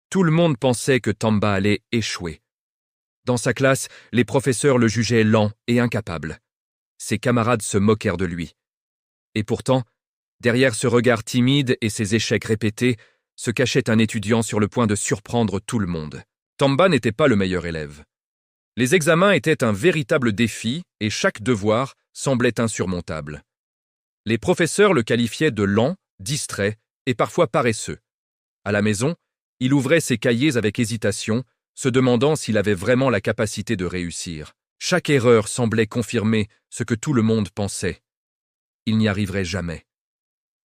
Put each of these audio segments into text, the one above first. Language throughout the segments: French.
Tout le monde pensait que Tamba allait échouer. Dans sa classe, les professeurs le jugeaient lent et incapable. Ses camarades se moquèrent de lui. Et pourtant, derrière ce regard timide et ses échecs répétés, se cachait un étudiant sur le point de surprendre tout le monde. Tamba n'était pas le meilleur élève. Les examens étaient un véritable défi et chaque devoir semblait insurmontable. Les professeurs le qualifiaient de lent, distrait et parfois paresseux. À la maison, il ouvrait ses cahiers avec hésitation, se demandant s'il avait vraiment la capacité de réussir. Chaque erreur semblait confirmer ce que tout le monde pensait. Il n'y arriverait jamais.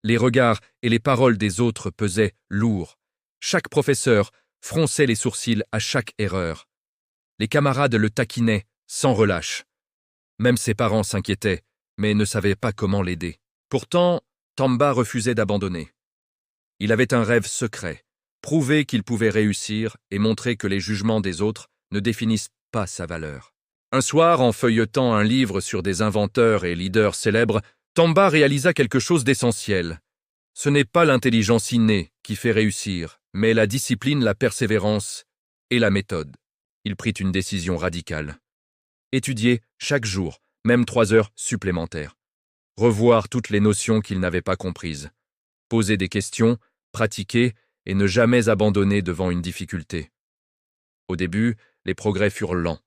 Les regards et les paroles des autres pesaient lourd. Chaque professeur fronçait les sourcils à chaque erreur. Les camarades le taquinaient sans relâche. Même ses parents s'inquiétaient, mais ne savaient pas comment l'aider. Pourtant, Tamba refusait d'abandonner. Il avait un rêve secret, prouver qu'il pouvait réussir et montrer que les jugements des autres ne définissent pas sa valeur. Un soir, en feuilletant un livre sur des inventeurs et leaders célèbres, Tamba réalisa quelque chose d'essentiel. Ce n'est pas l'intelligence innée qui fait réussir, mais la discipline, la persévérance et la méthode. Il prit une décision radicale. Étudier chaque jour, même 3 heures supplémentaires. Revoir toutes les notions qu'il n'avait pas comprises. Poser des questions, pratiquer et ne jamais abandonner devant une difficulté. Au début, les progrès furent lents.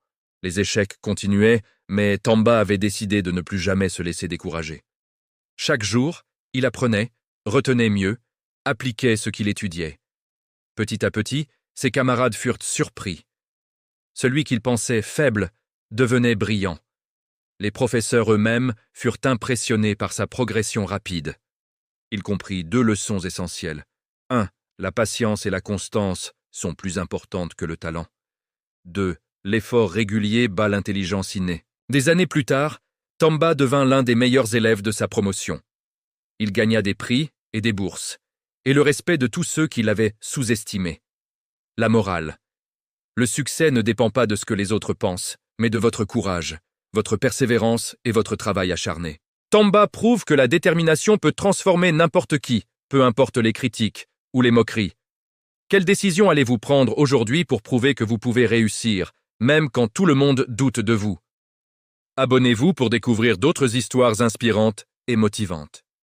Les échecs continuaient, mais Tamba avait décidé de ne plus jamais se laisser décourager. Chaque jour, il apprenait, retenait mieux, appliquait ce qu'il étudiait. Petit à petit, ses camarades furent surpris. Celui qu'il pensait faible devenait brillant. Les professeurs eux-mêmes furent impressionnés par sa progression rapide. Il comprit 2 leçons essentielles. 1. La patience et la constance sont plus importantes que le talent. 2. L'effort régulier bat l'intelligence innée. Des années plus tard, Tamba devint l'un des meilleurs élèves de sa promotion. Il gagna des prix et des bourses, et le respect de tous ceux qui l'avaient sous-estimé. La morale. Le succès ne dépend pas de ce que les autres pensent, mais de votre courage, votre persévérance et votre travail acharné. Tamba prouve que la détermination peut transformer n'importe qui, peu importe les critiques ou les moqueries. Quelle décision allez-vous prendre aujourd'hui pour prouver que vous pouvez réussir, même quand tout le monde doute de vous? Abonnez-vous pour découvrir d'autres histoires inspirantes et motivantes.